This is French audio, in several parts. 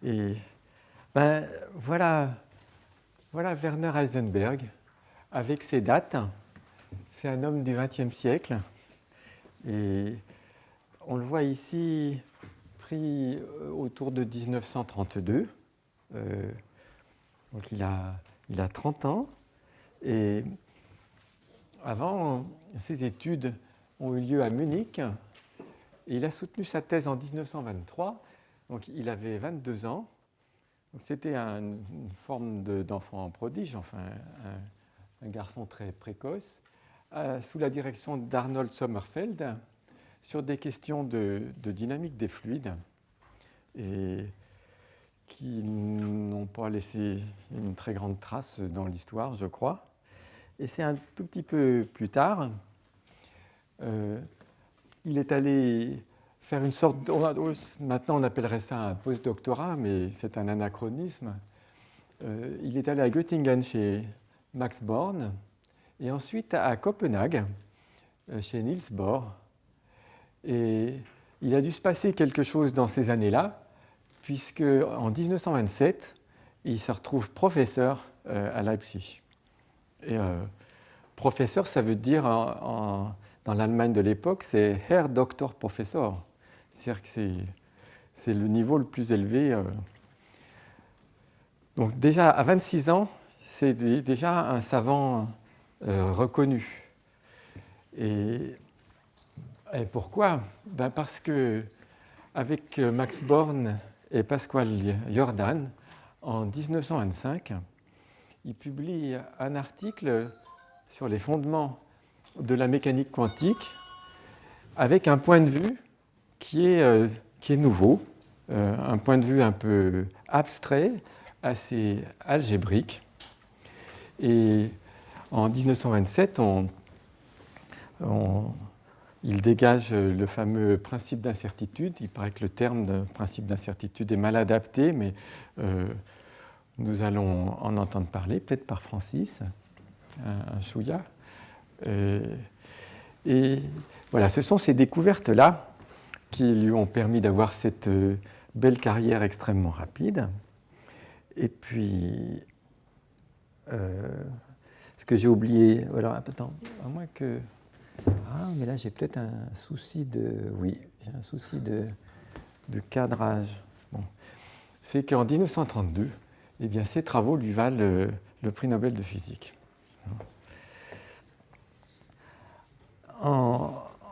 Et voilà Werner Heisenberg avec ses dates. C'est un homme du XXe siècle. Et on le voit ici pris autour de 1932. Donc il a 30 ans. Et avant, ses études ont eu lieu à Munich. Et il a soutenu sa thèse en 1923. Donc il avait 22 ans. Donc, c'était une forme d'enfant prodige, enfin un garçon très précoce, sous la direction d'Arnold Sommerfeld, sur des questions de dynamique des fluides, et qui n'ont pas laissé une très grande trace dans l'histoire, je crois. Et c'est un tout petit peu plus tard, il est allé faire une sorte maintenant on appellerait ça un post-doctorat, mais c'est un anachronisme. Il est allé à Göttingen chez Max Born, et ensuite à Copenhague, chez Niels Bohr. Et il a dû se passer quelque chose dans ces années-là, puisque en 1927, il se retrouve professeur à Leipzig. Et professeur, ça veut dire, dans l'Allemagne de l'époque, c'est Herr Doktor Professor. C'est-à-dire que c'est le niveau le plus élevé. Donc déjà, à 26 ans, c'est déjà un savant reconnu. Et pourquoi ? Parce qu'avec Max Born et Pascual Jordan, en 1925, il publie un article sur les fondements de la mécanique quantique avec un point de vue qui est nouveau, un point de vue un peu abstrait, assez algébrique. Et en 1927, il dégage le fameux principe d'incertitude. Il paraît que le terme de principe d'incertitude est mal adapté, mais nous allons en entendre parler, peut-être par Francis, un chouïa. Et voilà, ce sont ces découvertes-là qui lui ont permis d'avoir cette belle carrière extrêmement rapide. Et puis, ce que j'ai oublié, alors attends, à moins que... Ah, mais là j'ai peut-être un souci j'ai un souci de cadrage. Bon. C'est qu'en 1932, eh bien, ces travaux lui valent le prix Nobel de physique.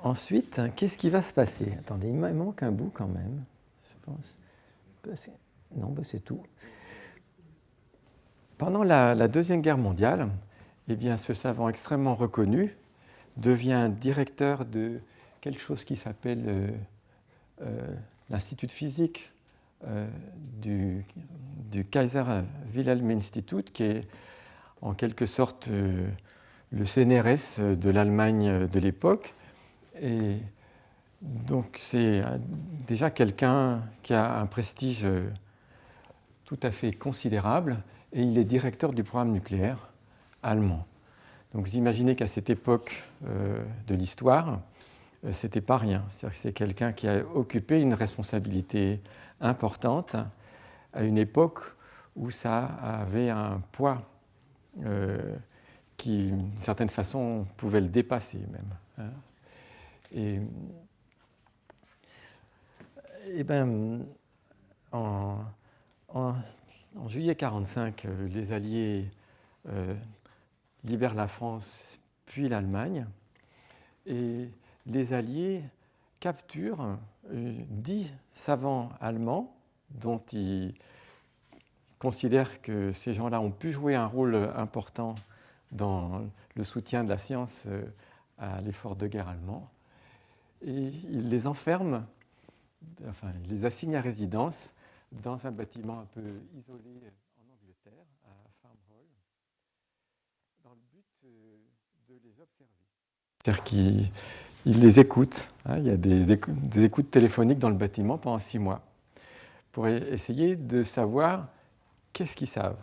Ensuite, qu'est-ce qui va se passer ? Attendez, il manque un bout quand même, je pense. Non, c'est tout. Pendant la Deuxième Guerre mondiale, eh bien, ce savant extrêmement reconnu devient directeur de quelque chose qui s'appelle l'Institut de physique du Kaiser Wilhelm Institut, qui est en quelque sorte le CNRS de l'Allemagne de l'époque. Et donc c'est déjà quelqu'un qui a un prestige tout à fait considérable, et il est directeur du programme nucléaire allemand. Donc vous imaginez qu'à cette époque de l'histoire, c'était pas rien. C'est-à-dire que c'est quelqu'un qui a occupé une responsabilité importante à une époque où ça avait un poids qui, d'une certaine façon, pouvait le dépasser même. Et en juillet 1945, les Alliés libèrent la France puis l'Allemagne, et les Alliés capturent 10 savants allemands dont ils considèrent que ces gens-là ont pu jouer un rôle important dans le soutien de la science à l'effort de guerre allemand. Et ils les enferment, enfin, ils les assignent à résidence dans un bâtiment un peu isolé en Angleterre, à Farm Hall, dans le but de les observer. C'est-à-dire qu'ils les écoutent. Hein, il y a des écoutes téléphoniques dans le bâtiment pendant 6 mois pour essayer de savoir qu'est-ce qu'ils savent.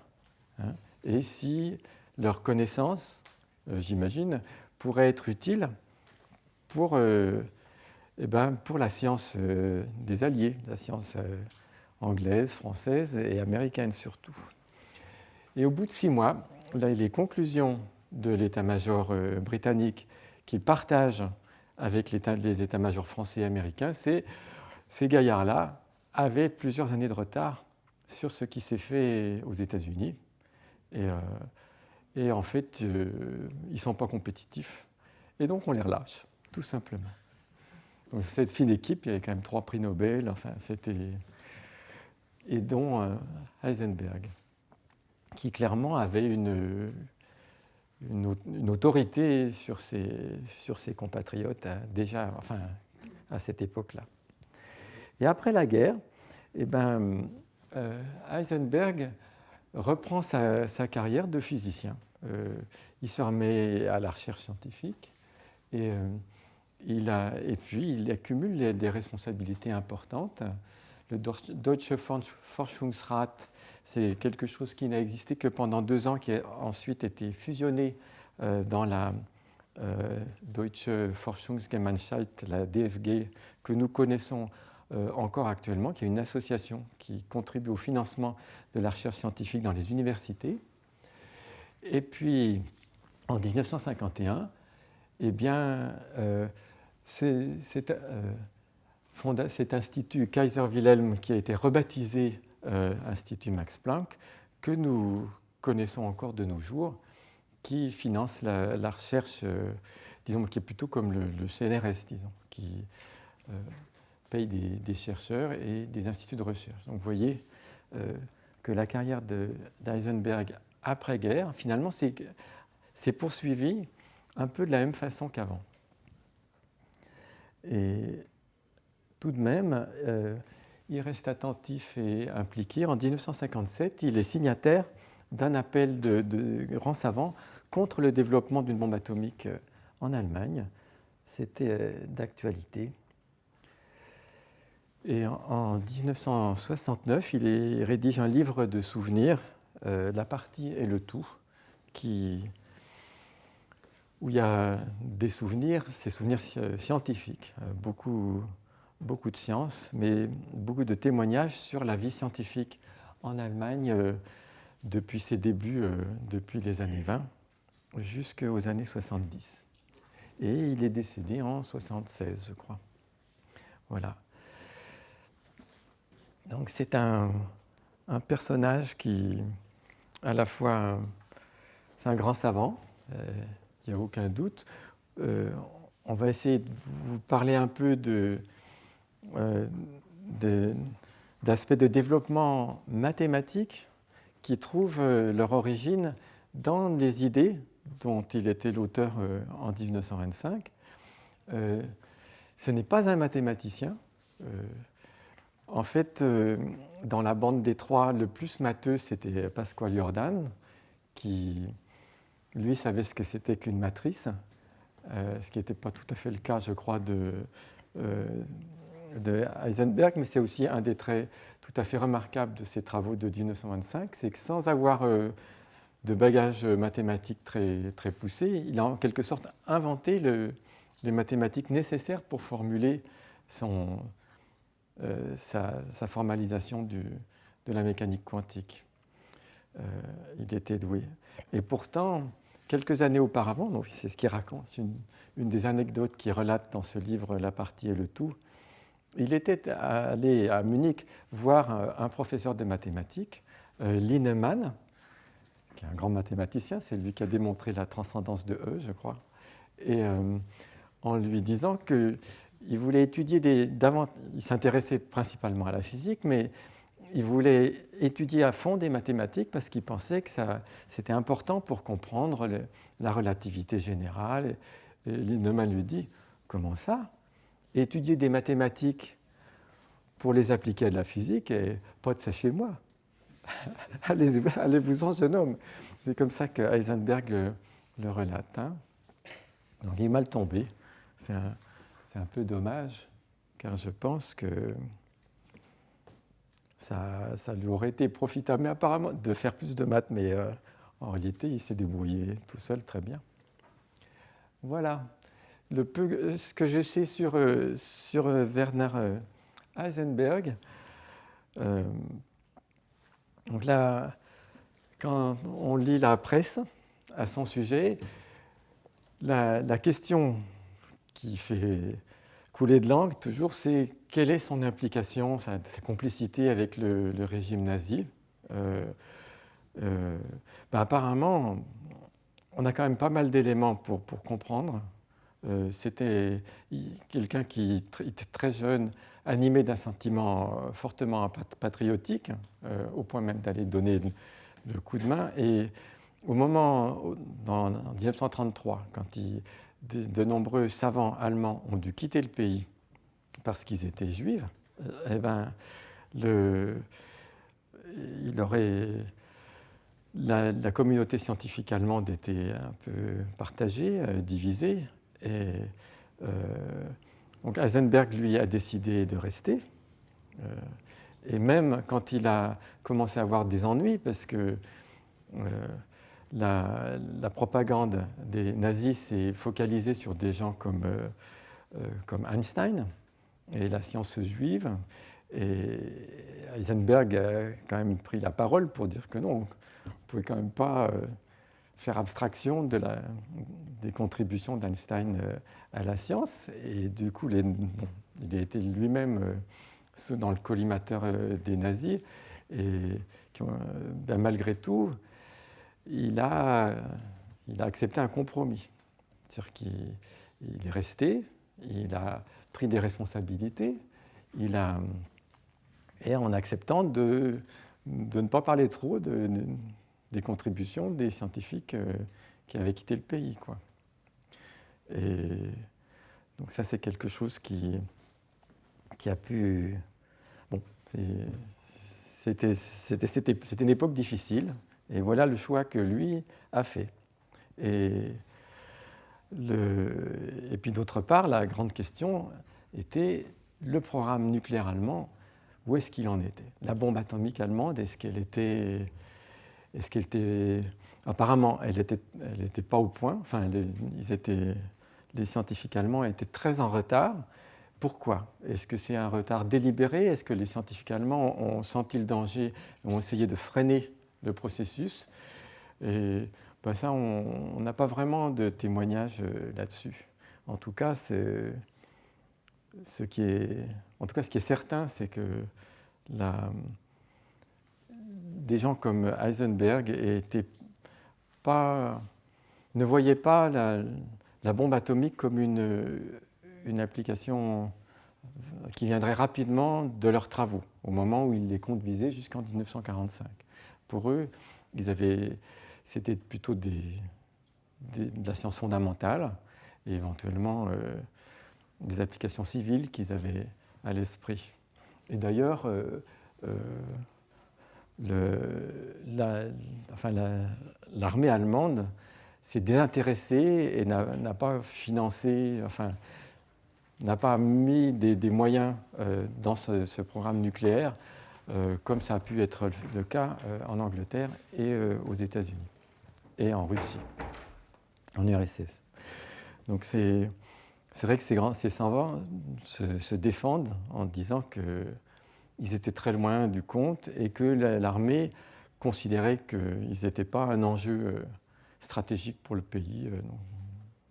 Hein, et si leur connaissance, j'imagine, pourrait être utile pour la science des Alliés, la science anglaises, françaises et américaines surtout. Et au bout de 6 mois, là, les conclusions de l'état-major britannique qu'il partage avec les états-majors français et américains, c'est ces gaillards-là avaient plusieurs années de retard sur ce qui s'est fait aux États-Unis. Et en fait, ils ne sont pas compétitifs. Et donc, on les relâche, tout simplement. Donc, cette fine équipe, il y avait quand même 3 prix Nobel, enfin, c'était... Et dont Heisenberg, qui clairement avait une autorité sur ses compatriotes, déjà, enfin, à cette époque-là. Et après la guerre, eh ben, Heisenberg reprend sa carrière de physicien. Il se remet à la recherche scientifique et puis il accumule des responsabilités importantes. Le Deutsche Forschungsrat, c'est quelque chose qui n'a existé que pendant 2 ans, qui a ensuite été fusionné dans la Deutsche Forschungsgemeinschaft, la DFG, que nous connaissons encore actuellement, qui est une association qui contribue au financement de la recherche scientifique dans les universités. Et puis, en 1951, eh bien, cet institut Kaiser Wilhelm, qui a été rebaptisé Institut Max Planck, que nous connaissons encore de nos jours, qui finance la recherche, disons, qui est plutôt comme le CNRS, disons, qui paye des chercheurs et des instituts de recherche. Donc vous voyez que la carrière d'Heisenberg après-guerre, finalement, s'est poursuivie un peu de la même façon qu'avant. Et tout de même, il reste attentif et impliqué. En 1957, il est signataire d'un appel de grands savants contre le développement d'une bombe atomique en Allemagne. C'était d'actualité. Et en 1969, il rédige un livre de souvenirs, La partie et le tout, où il y a des souvenirs, ces souvenirs scientifiques, beaucoup de sciences, mais beaucoup de témoignages sur la vie scientifique en Allemagne depuis ses débuts, depuis les années 20 jusqu'aux années 70. Et il est décédé en 76, je crois. Voilà. Donc c'est un personnage qui, à la fois, c'est un grand savant, il n'y a aucun doute. On va essayer de vous parler un peu d'aspects de développement mathématique qui trouvent leur origine dans des idées dont il était l'auteur en 1925. Ce n'est pas un mathématicien. En fait, dans la bande des 3, le plus matheux, c'était Pascual Jordan, qui, lui, savait ce que c'était qu'une matrice, ce qui n'était pas tout à fait le cas, je crois, de Heisenberg, mais c'est aussi un des traits tout à fait remarquables de ses travaux de 1925, c'est que sans avoir de bagage mathématique très, très poussé, il a en quelque sorte inventé les mathématiques nécessaires pour formuler sa formalisation de la mécanique quantique. Il était doué. Et pourtant, quelques années auparavant, donc c'est ce qu'il raconte, une des anecdotes qu'il relate dans ce livre, La partie et le tout, il était allé à Munich voir un professeur de mathématiques, Linemann, qui est un grand mathématicien, c'est lui qui a démontré la transcendance de E, je crois, et en lui disant qu'il voulait étudier il s'intéressait principalement à la physique, mais il voulait étudier à fond des mathématiques parce qu'il pensait que c'était important pour comprendre la relativité générale. Et Linemann lui dit « Comment ça ? Étudier des mathématiques pour les appliquer à de la physique, et pas de ça chez moi. Allez-vous-en, jeune homme. » C'est comme ça que Heisenberg le relate. Hein. Donc il est mal tombé. C'est un peu dommage, car je pense que ça lui aurait été profitable, mais apparemment, de faire plus de maths, mais en réalité, il s'est débrouillé tout seul très bien. Voilà. Ce que je sais sur Werner Heisenberg, Donc là, quand on lit la presse à son sujet, la question qui fait couler de l'encre toujours, c'est quelle est son implication, sa complicité avec le régime nazi. Apparemment, on a quand même pas mal d'éléments pour comprendre. C'était quelqu'un qui était très jeune, animé d'un sentiment fortement patriotique, au point même d'aller donner le coup de main. Et au moment, en 1933, quand de nombreux savants allemands ont dû quitter le pays parce qu'ils étaient juifs, il aurait... La communauté scientifique allemande était un peu partagée, divisée. Et donc Heisenberg, lui, a décidé de rester. Et même quand il a commencé à avoir des ennuis, parce que la propagande des nazis s'est focalisée sur des gens comme Einstein et la science juive. Et Heisenberg a quand même pris la parole pour dire que non, on ne pouvait quand même pas faire abstraction des contributions d'Einstein à la science. Et du coup, il a été lui-même dans le collimateur des nazis. Et malgré tout, il a accepté un compromis. C'est-à-dire qu'il est resté, il a pris des responsabilités, et en acceptant de ne pas parler trop des contributions des scientifiques qui avaient quitté le pays, quoi. Et donc ça, c'est quelque chose qui a pu... Bon, c'était une époque difficile, et voilà le choix que lui a fait. Et puis d'autre part, la grande question était le programme nucléaire allemand, où est-ce qu'il en était? La bombe atomique allemande, est-ce qu'elle était... Apparemment, elle n'était pas au point. Enfin, les scientifiques allemands étaient très en retard. Pourquoi? Est-ce que c'est un retard délibéré? Est-ce que les scientifiques allemands ont senti le danger et ont essayé de freiner le processus? Et ça, on n'a pas vraiment de témoignage là-dessus. En tout cas, ce qui est certain, c'est que des gens comme Heisenberg ne voyaient pas la bombe atomique comme une application qui viendrait rapidement de leurs travaux, au moment où ils les conduisaient jusqu'en 1945. Pour eux, c'était plutôt de la science fondamentale et éventuellement des applications civiles qu'ils avaient à l'esprit. Et d'ailleurs, l'armée allemande s'est désintéressée et n'a pas financé, n'a pas mis des moyens dans ce programme nucléaire, comme ça a pu être le cas en Angleterre et aux États-Unis, et en Russie, en URSS. Donc c'est vrai que ces savants se défendent en disant qu'ils étaient très loin du compte et que l'armée considérait qu'ils n'étaient pas un enjeu stratégique pour le pays.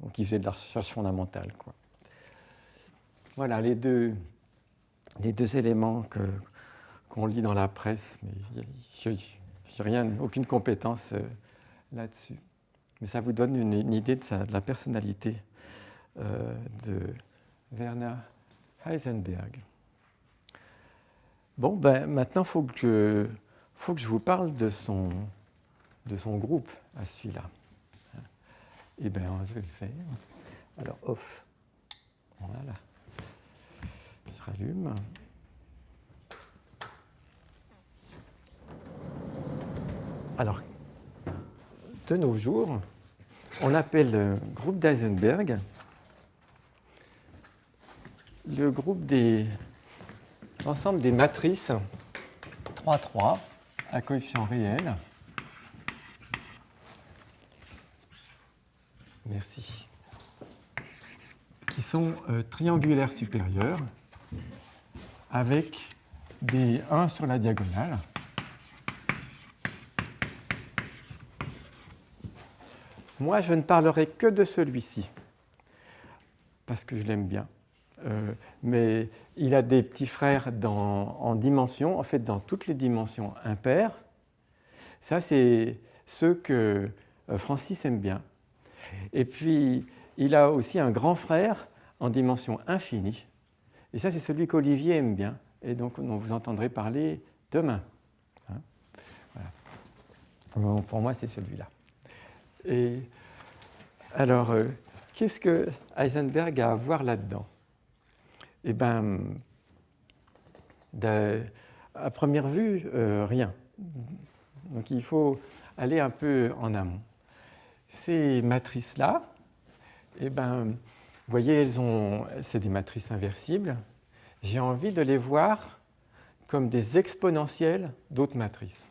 Donc ils faisaient de la recherche fondamentale, quoi. Voilà les deux éléments qu'on lit dans la presse, mais je n'ai aucune compétence là-dessus. Mais ça vous donne une idée de la personnalité de Werner Heisenberg. Bon, maintenant, il faut que je vous parle de son groupe à celui-là. Eh bien, je vais le faire. Alors, off. Voilà. Je rallume. Alors, de nos jours, on appelle le groupe d'Heisenberg le groupe l'ensemble des matrices 3,3 à coefficient réel. Merci. Qui sont triangulaires supérieurs avec des 1 sur la diagonale. Moi, je ne parlerai que de celui-ci, parce que je l'aime bien. Mais il a des petits frères en dimension, en fait dans toutes les dimensions impaires. Ça, c'est ceux que Francis aime bien. Et puis, il a aussi un grand frère en dimension infinie. Et ça, c'est celui qu'Olivier aime bien. Et donc, dont vous entendrez parler demain. Hein, voilà. Bon, pour moi, c'est celui-là. Et alors, qu'est-ce que Heisenberg a à voir là-dedans? Eh bien, à première vue, rien. Donc, il faut aller un peu en amont. Ces matrices-là, eh ben, vous voyez, c'est des matrices inversibles. J'ai envie de les voir comme des exponentielles d'autres matrices.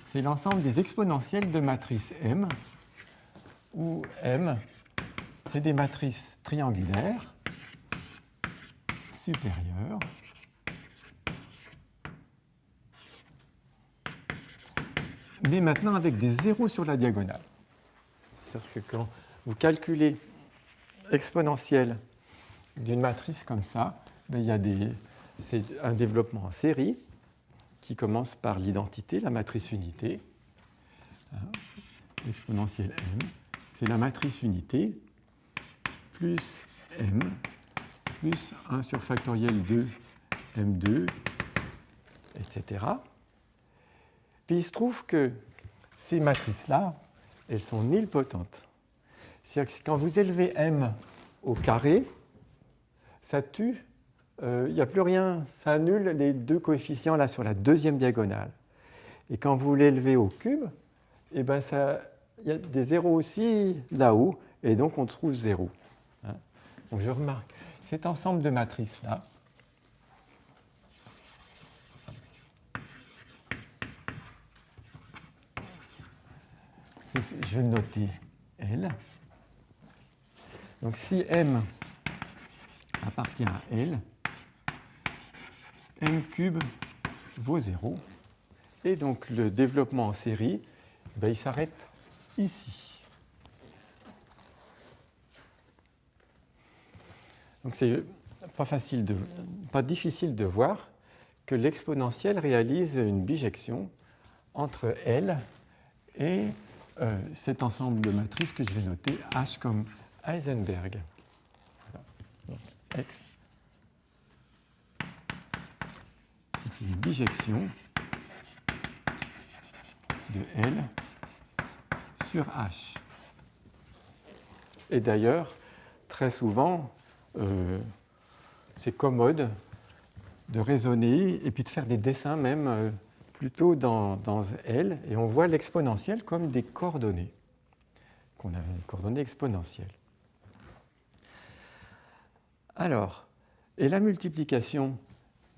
C'est l'ensemble des exponentielles de matrices M, où M, c'est des matrices triangulaires supérieures mais maintenant avec des zéros sur la diagonale. C'est-à-dire que quand vous calculez exponentielle d'une matrice comme ça, c'est un développement en série qui commence par l'identité, la matrice unité. Exponentielle m, c'est la matrice unité plus m plus 1 sur factoriel 2 m2, etc. Puis il se trouve que ces matrices-là, elles sont nilpotentes. C'est-à-dire que quand vous élevez m au carré, ça tue, il n'y a plus rien, ça annule les deux coefficients là sur la deuxième diagonale. Et quand vous l'élevez au cube, eh ben il y a des zéros aussi là-haut, et donc on trouve 0. Hein, donc je remarque cet ensemble de matrices-là, je vais le noter L. Donc si M appartient à L, M cube vaut 0. Et donc le développement en série, il s'arrête ici. Donc c'est pas difficile de voir que l'exponentielle réalise une bijection entre L et cet ensemble de matrices que je vais noter H comme Heisenberg. Voilà. Donc, X. C'est une bijection de L sur H. Et d'ailleurs, très souvent, c'est commode de raisonner et puis de faire des dessins même plutôt dans L, et on voit l'exponentielle comme des coordonnées, qu'on a des coordonnées exponentielles. Alors, et la multiplication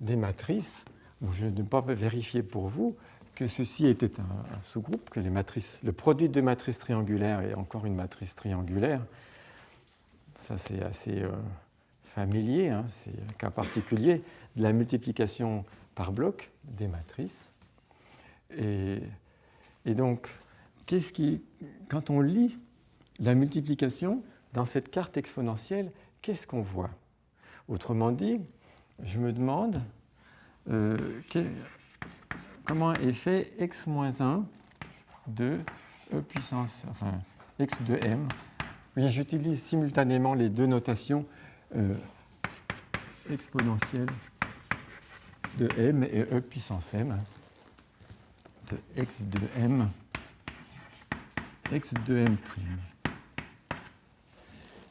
des matrices, je ne vais pas vérifier pour vous que ceci était un sous-groupe, que le produit de matrices triangulaires est encore une matrice triangulaire. Ça, c'est assez familier, hein, c'est un cas particulier de la multiplication par bloc des matrices. Et donc, quand on lit la multiplication dans cette carte exponentielle, qu'est-ce qu'on voit? Autrement dit, je me demande comment est fait x-1 de e puissance, enfin x de m. Oui, j'utilise simultanément les deux notations exponentielle de m et e puissance m, de x de m, x de m'.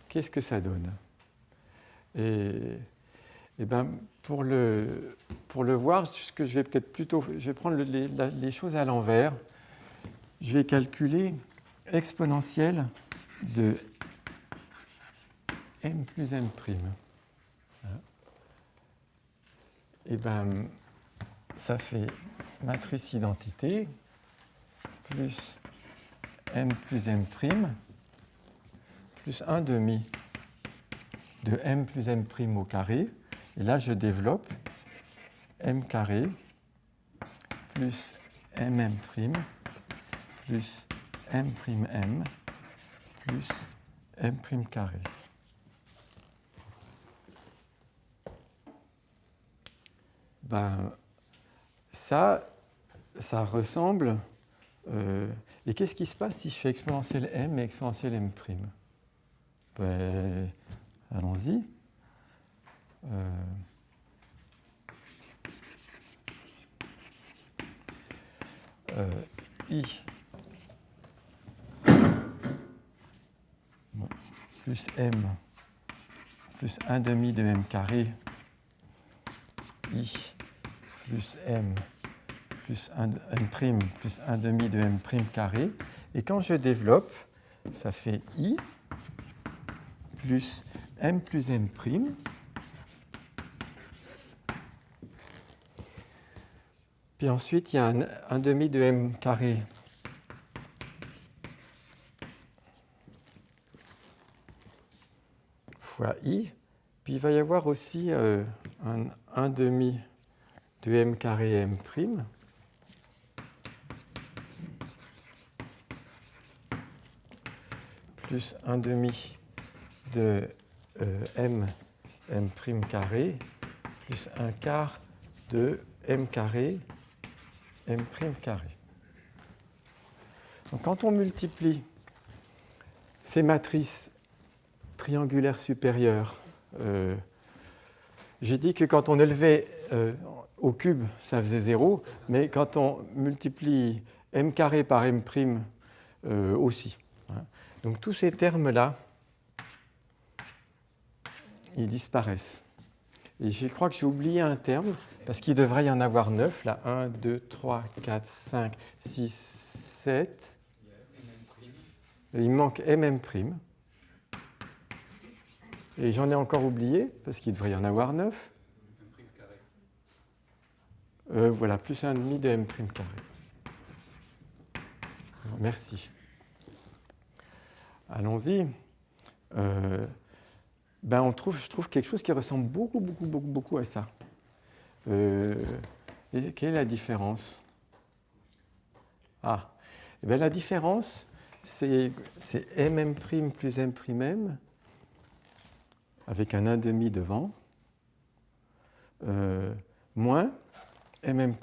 Qu'est-ce que ça donne? Et ben, pour le voir, je vais prendre les choses à l'envers. Je vais calculer exponentielle de m plus m'. Et ben, ça fait matrice identité plus m plus m' plus 1 demi de m plus m' au carré. Et là, je développe m carré plus mm' plus m' plus m' carré. Ben, ça ressemble. Et qu'est-ce qui se passe si je fais exponentielle m et exponentielle m'? Ben, allons-y. I plus m plus 1 demi de m carré, I plus m plus 1 m' plus 1 demi de m' carré. Et quand je développe, ça fait I plus m plus m'. Puis ensuite, il y a un demi de m carré fois I. Puis il va y avoir aussi un demi de m carré m'. Plus un demi de m carré plus un quart de m carré m' carré. Donc quand on multiplie ces matrices triangulaires supérieures, j'ai dit que quand on élevait au cube, ça faisait 0, mais quand on multiplie m carré par m' aussi. Donc tous ces termes-là, ils disparaissent. Et je crois que j'ai oublié un terme, parce qu'il devrait y en avoir 9, là, 1, 2, 3, 4, 5, 6, 7. Et il me manque mm'. Et j'en ai encore oublié, parce qu'il devrait y en avoir 9. Voilà, plus 1,5 de m' carré. Merci. Allons-y. Je trouve quelque chose qui ressemble beaucoup à ça. Et quelle est la différence? La différence, c'est mm' plus m', avec un 1,5 devant, moins mm'.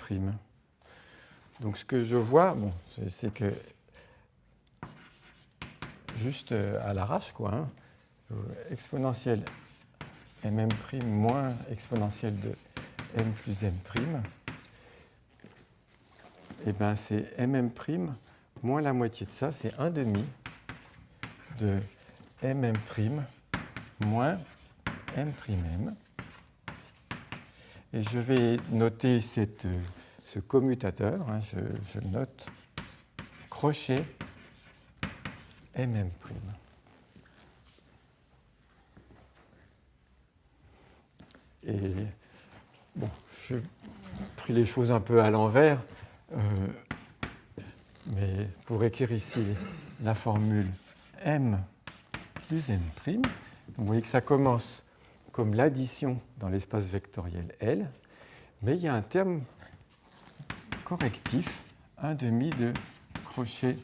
Donc ce que je vois, c'est que, juste à l'arrache, quoi, exponentielle mm' moins exponentielle de m plus m', et bien c'est mm' moins la moitié de ça, c'est 1 demi de mm' moins m'. Et je vais noter ce commutateur, je note crochet mm'. Et j'ai pris les choses un peu à l'envers, mais pour écrire ici la formule m plus m', vous voyez que ça commence comme l'addition dans l'espace vectoriel L, mais il y a un terme correctif, 1 demi de crochet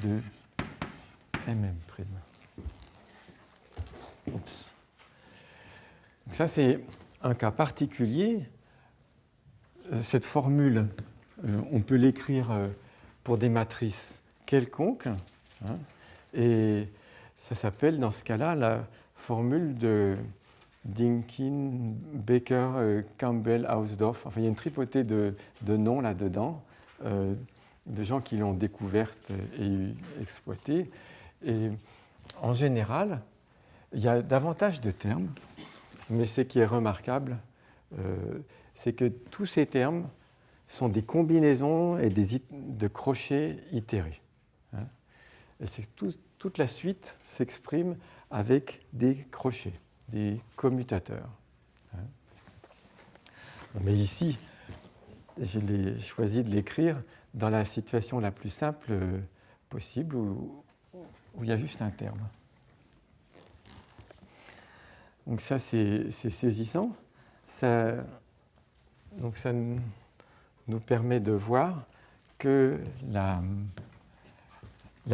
de mm'. Oups. Donc ça, c'est un cas particulier. Cette formule, on peut l'écrire pour des matrices quelconques, et ça s'appelle dans ce cas-là la formule de Dynkin, Baker, Campbell, Hausdorff. Enfin, il y a une tripotée de noms là-dedans, de gens qui l'ont découverte et exploitée. Et en général, il y a davantage de termes, mais ce qui est remarquable, c'est que tous ces termes sont des combinaisons et de crochets itérés. Et toute la suite s'exprime avec des crochets, des commutateurs. Mais ici, j'ai choisi de l'écrire dans la situation la plus simple possible, où il y a juste un terme. Donc ça, c'est saisissant. donc ça nous permet de voir que la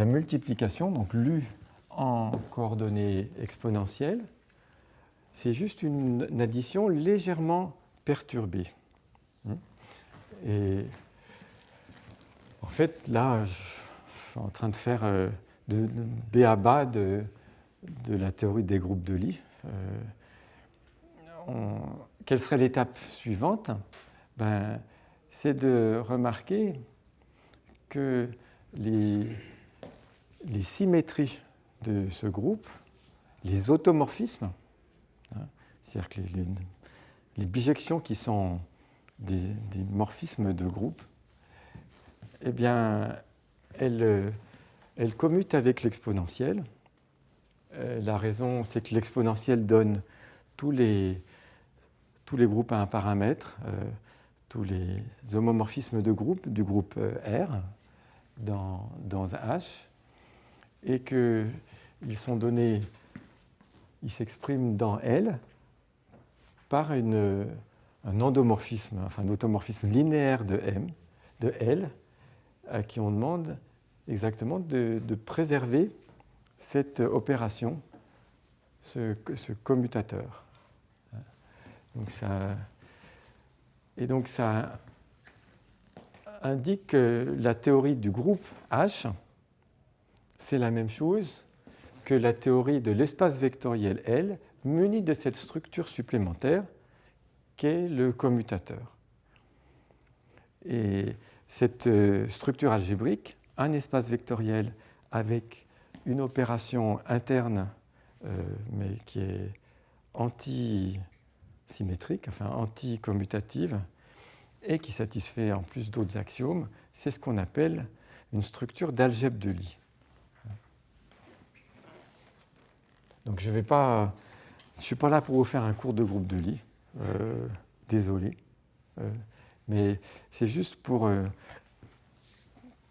multiplication, donc l'U en coordonnées exponentielles, c'est juste une addition légèrement perturbée. Et en fait, là, je suis en train de faire de b.a.-ba de la théorie des groupes de Lie. Quelle serait l'étape suivante? C'est de remarquer que les symétries de ce groupe, les automorphismes, c'est-à-dire que les bijections qui sont des morphismes de groupe, eh bien, elles commutent avec l'exponentielle. La raison, c'est que l'exponentielle donne tous les groupes à un paramètre, tous les homomorphismes de groupe du groupe R dans H, et qu'ils sont donnés, ils s'expriment dans L par un endomorphisme, enfin un automorphisme linéaire de L, à qui on demande exactement de préserver cette opération, ce commutateur. Donc ça indique que la théorie du groupe H, c'est la même chose que la théorie de l'espace vectoriel L, muni de cette structure supplémentaire qu'est le commutateur. Et cette structure algébrique, un espace vectoriel avec une opération interne, mais qui est anti-symétrique, enfin anti-commutative, et qui satisfait en plus d'autres axiomes, c'est ce qu'on appelle une structure d'algèbre de Lie. Donc je ne suis pas là pour vous faire un cours de groupe de Lie, désolé, mais c'est juste pour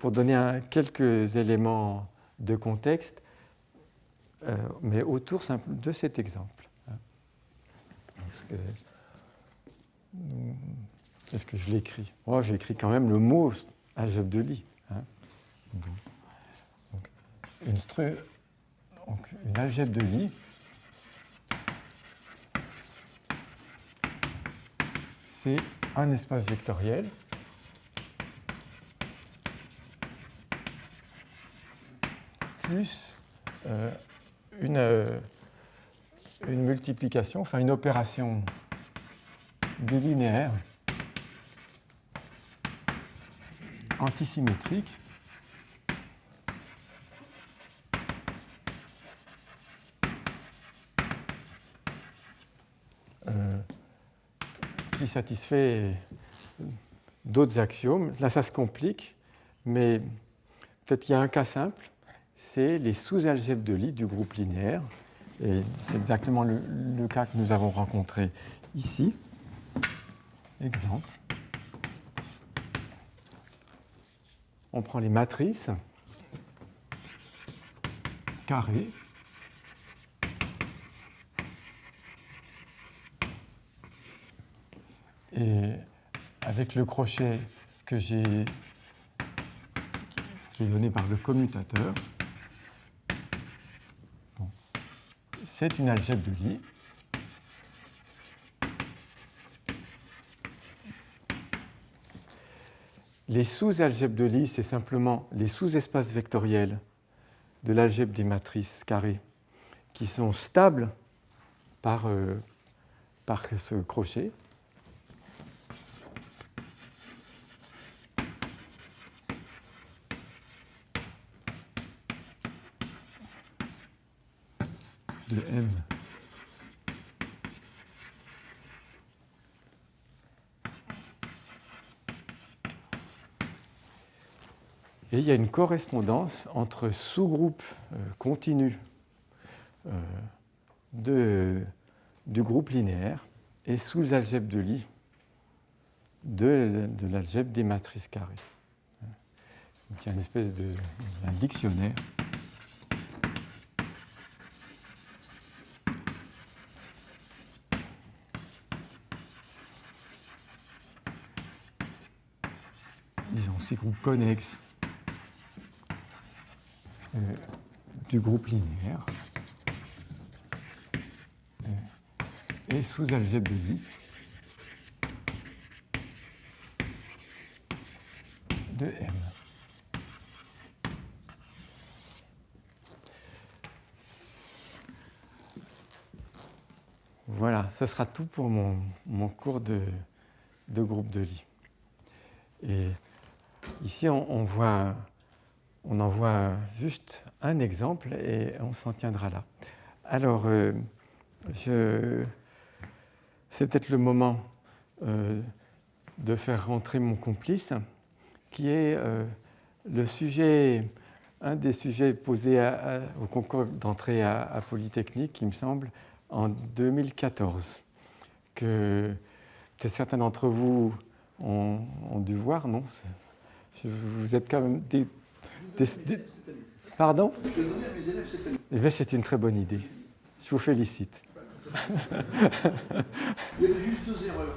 donner quelques éléments de contexte, mais autour de cet exemple. Est-ce que je l'écris? Oh, j'ai écrit quand même le mot algèbre de Lie. Donc, une algèbre de Lie, c'est un espace vectoriel plus une multiplication, enfin une opération bilinéaire antisymétrique qui satisfait d'autres axiomes. Là, ça se complique, mais peut-être qu'il y a un cas simple, c'est les sous-algèbres de Lie du groupe linéaire. Et c'est exactement le cas que nous avons rencontré ici. Exemple. On prend les matrices carrées et avec le crochet qui est donné par le commutateur, c'est une algèbre de Lie. Les sous-algèbres de Lie, c'est simplement les sous-espaces vectoriels de l'algèbre des matrices carrées qui sont stables par ce crochet. De M. Et il y a une correspondance entre sous-groupes continus du groupe linéaire et sous-algèbre de Lie de l'algèbre des matrices carrées. Donc il y a une espèce un dictionnaire. groupe connexe du groupe linéaire et sous algèbre de Lie de M. Voilà, ce sera tout pour mon cours de groupe de Lie. Et ici, on en voit juste un exemple et on s'en tiendra là. Alors, c'est peut-être le moment de faire rentrer mon complice, qui est le sujet, un des sujets posés au concours d'entrée à Polytechnique, il me semble, en 2014, que peut-être certains d'entre vous ont dû voir, non? Vous êtes quand même des... Pardon? Je l'ai donné à mes élèves cette année. Eh bien, c'est une très bonne idée. Je vous félicite. Il y avait juste 2 erreurs.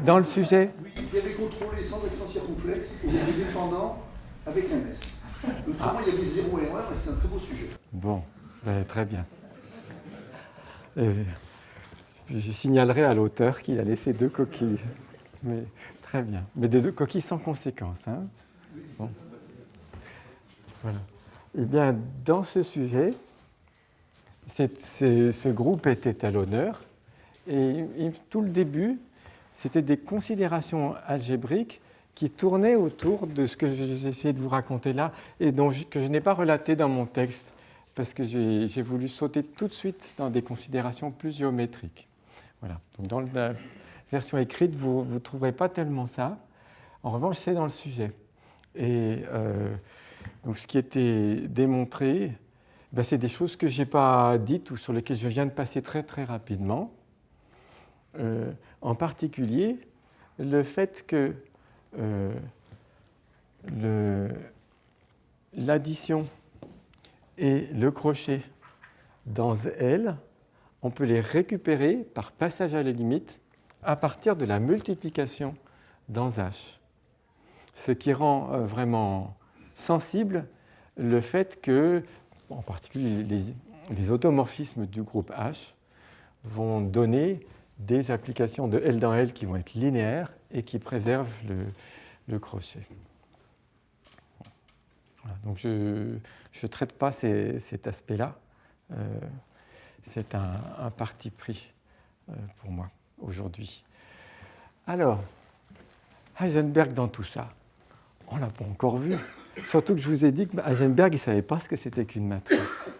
Dans le sujet? Oui, il y avait contrôlé sans accent circonflexe et il y avait dépendant avec un S. Autrement, il y avait 0 erreur et c'est un très beau sujet. Bon, ben, très bien. Je signalerai à l'auteur qu'il a laissé 2 coquilles. Mais, très bien. Mais des 2 coquilles sans conséquence. Hein? Bon. Voilà. Eh bien, dans ce sujet, ce groupe était à l'honneur. Et tout le début, c'était des considérations algébriques qui tournaient autour de ce que j'ai essayé de vous raconter là et que je n'ai pas relaté dans mon texte parce que j'ai voulu sauter tout de suite dans des considérations plus géométriques. Voilà. Donc dans la version écrite, vous ne trouverez pas tellement ça. En revanche, c'est dans le sujet. Et donc ce qui était démontré, ben, c'est des choses que je n'ai pas dites ou sur lesquelles je viens de passer très très rapidement. En particulier, le fait que l'addition et le crochet dans L, on peut les récupérer par passage à la limite à partir de la multiplication dans H. Ce qui rend vraiment sensible le fait que, en particulier les automorphismes du groupe H, vont donner des applications de L dans L qui vont être linéaires et qui préservent le crochet. Voilà, donc je ne traite pas cet aspect-là. C'est un parti pris pour moi aujourd'hui. Alors, Heisenberg dans tout ça, on ne l'a pas encore vu. Surtout que je vous ai dit que Heisenberg ne savait pas ce que c'était qu'une matrice.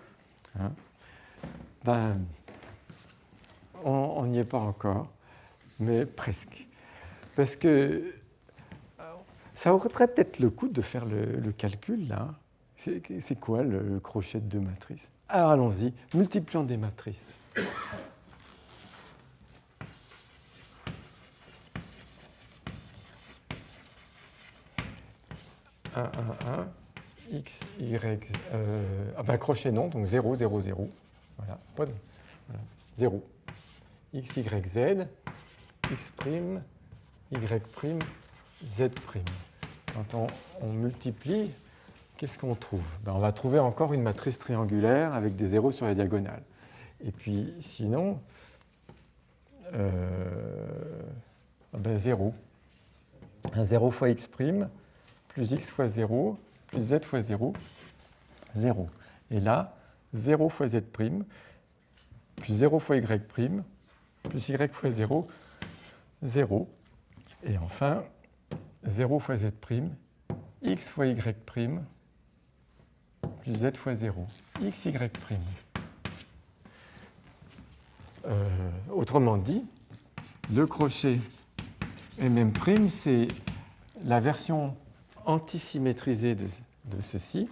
Hein? Ben, on n'y est pas encore, mais presque. Parce que ça vaudrait peut-être le coup de faire le calcul, là. C'est quoi le crochet de 2 matrices? Alors allons-y, multiplions des matrices. 1, 1, 1, x, y, crochet non, donc 0, 0, 0. Voilà, voilà. 0. X, y, z, x', y', z'. Quand on multiplie, qu'est-ce qu'on trouve? On va trouver encore une matrice triangulaire avec des zéros sur la diagonale. Et puis sinon, 0. Un 0 fois x', plus x fois 0, plus z fois 0, 0. Et là, 0 fois z', plus 0 fois y', plus y fois 0, 0. Et enfin, 0 fois z', x fois y', plus z fois 0, xy'. Autrement dit, le crochet MM', c'est la version antisymétrisée de ceci.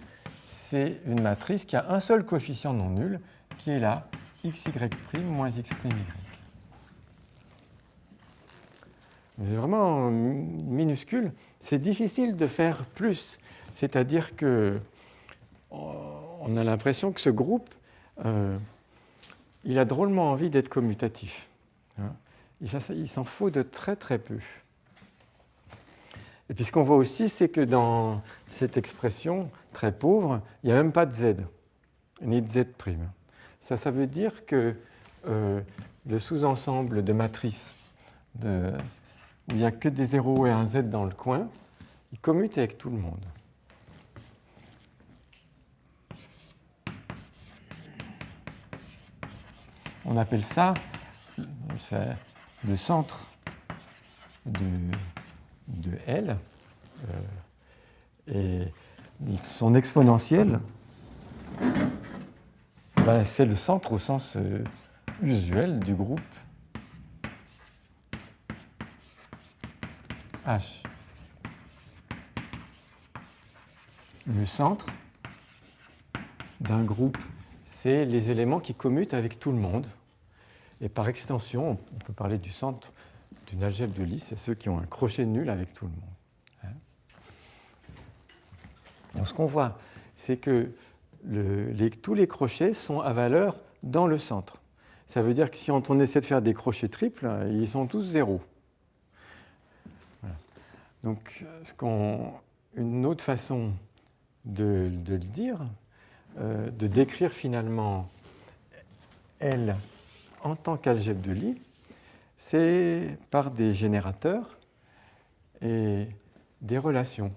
C'est une matrice qui a un seul coefficient non nul, qui est là, xy' moins x'y. C'est vraiment minuscule. C'est difficile de faire plus. C'est-à-dire que on a l'impression que ce groupe, il a drôlement envie d'être commutatif. Hein. Il s'en faut de très très peu. Et puis ce qu'on voit aussi, c'est que dans cette expression très pauvre, il n'y a même pas de z, ni de z'. Ça veut dire que le sous-ensemble de matrices où il n'y a que des 0 et un z dans le coin, il commute avec tout le monde. On appelle ça le centre de L. Et son exponentielle, c'est le centre au sens usuel du groupe H. Le centre d'un groupe, c'est les éléments qui commutent avec tout le monde. Et par extension, on peut parler du centre d'une algèbre de Lie, c'est ceux qui ont un crochet nul avec tout le monde. Donc ce qu'on voit, c'est que tous les crochets sont à valeur dans le centre. Ça veut dire que si on essaie de faire des crochets triples, ils sont tous 0. Voilà. Donc une autre façon de le dire, de décrire finalement L en tant qu'algèbre de Lie, c'est par des générateurs et des relations.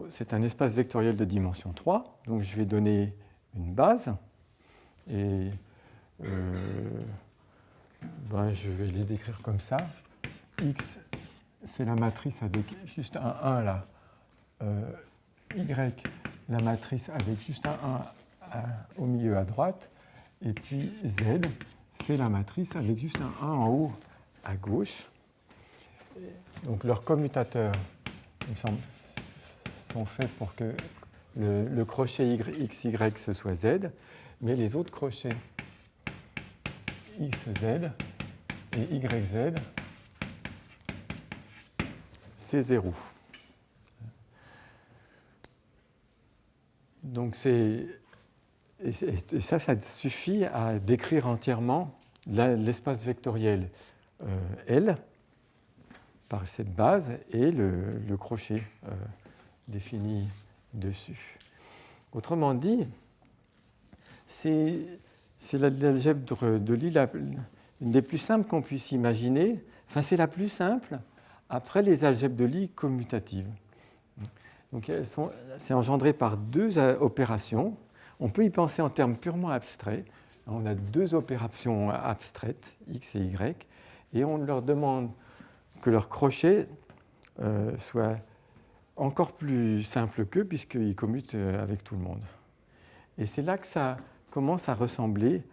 C'est un espace vectoriel de dimension 3, donc je vais donner une base et je vais les décrire comme ça. X, c'est la matrice avec juste un 1 là. Y, la matrice avec juste un 1 au milieu à droite. Et puis Z, c'est la matrice avec juste un 1 en haut à gauche. Donc leurs commutateurs, il me semble, sont faits pour que le crochet XY ce soit Z, mais les autres crochets XZ et YZ, c'est 0. Donc ça suffit à décrire entièrement l'espace vectoriel L par cette base et le crochet défini dessus. Autrement dit, c'est l'algèbre de Lie une des plus simples qu'on puisse imaginer. Enfin, c'est la plus simple après les algèbres de Lie commutatives. Donc, c'est engendré par deux opérations. On peut y penser en termes purement abstraits. On a deux opérations abstraites, x et y, et on leur demande que leur crochet soit encore plus simple qu'eux, puisqu'ils commutent avec tout le monde. Et c'est là que ça commence à ressembler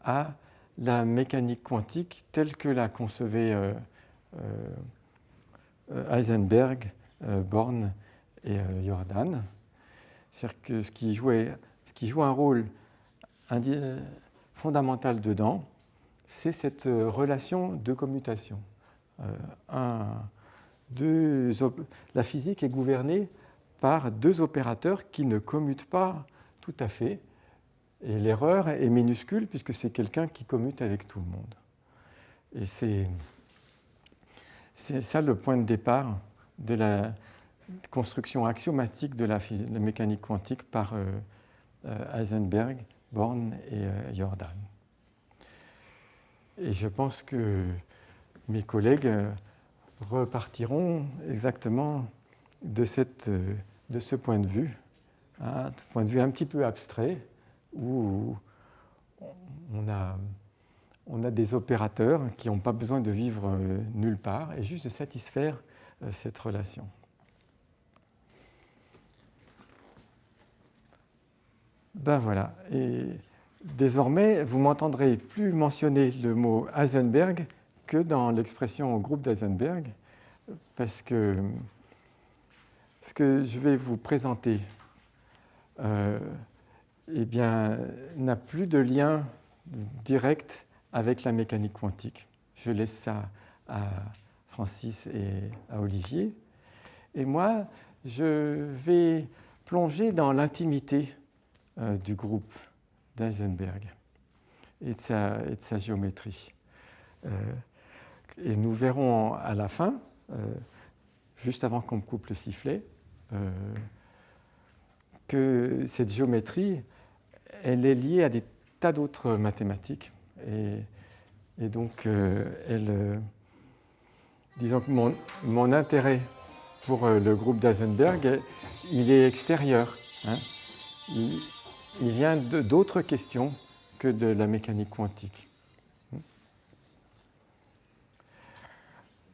à la mécanique quantique telle que la concevaient Heisenberg, Born et Jordan. C'est-à-dire que ce qui joue un rôle fondamental dedans, c'est cette relation de commutation. La physique est gouvernée par deux opérateurs qui ne commutent pas tout à fait. Et l'erreur est minuscule puisque c'est quelqu'un qui commute avec tout le monde. Et c'est ça le point de départ de la construction axiomatique de la mécanique quantique par Heisenberg, Born et Jordan. Et je pense que mes collègues repartiront exactement de ce point de vue, un point de vue un petit peu abstrait, où on a des opérateurs qui n'ont pas besoin de vivre nulle part et juste de satisfaire cette relation. Ben voilà. Et désormais, vous m'entendrez plus mentionner le mot Heisenberg que dans l'expression groupe d'Heisenberg, parce que ce que je vais vous présenter n'a plus de lien direct avec la mécanique quantique. Je laisse ça à Francis et à Olivier. Et moi, je vais plonger dans l'intimité du groupe d'Heisenberg et de sa géométrie. Et nous verrons à la fin juste avant qu'on me coupe le sifflet, que cette géométrie, elle est liée à des tas d'autres mathématiques. Et donc, disons que mon intérêt pour le groupe d'Heisenberg, il est extérieur. Hein. Il vient d'autres questions que de la mécanique quantique.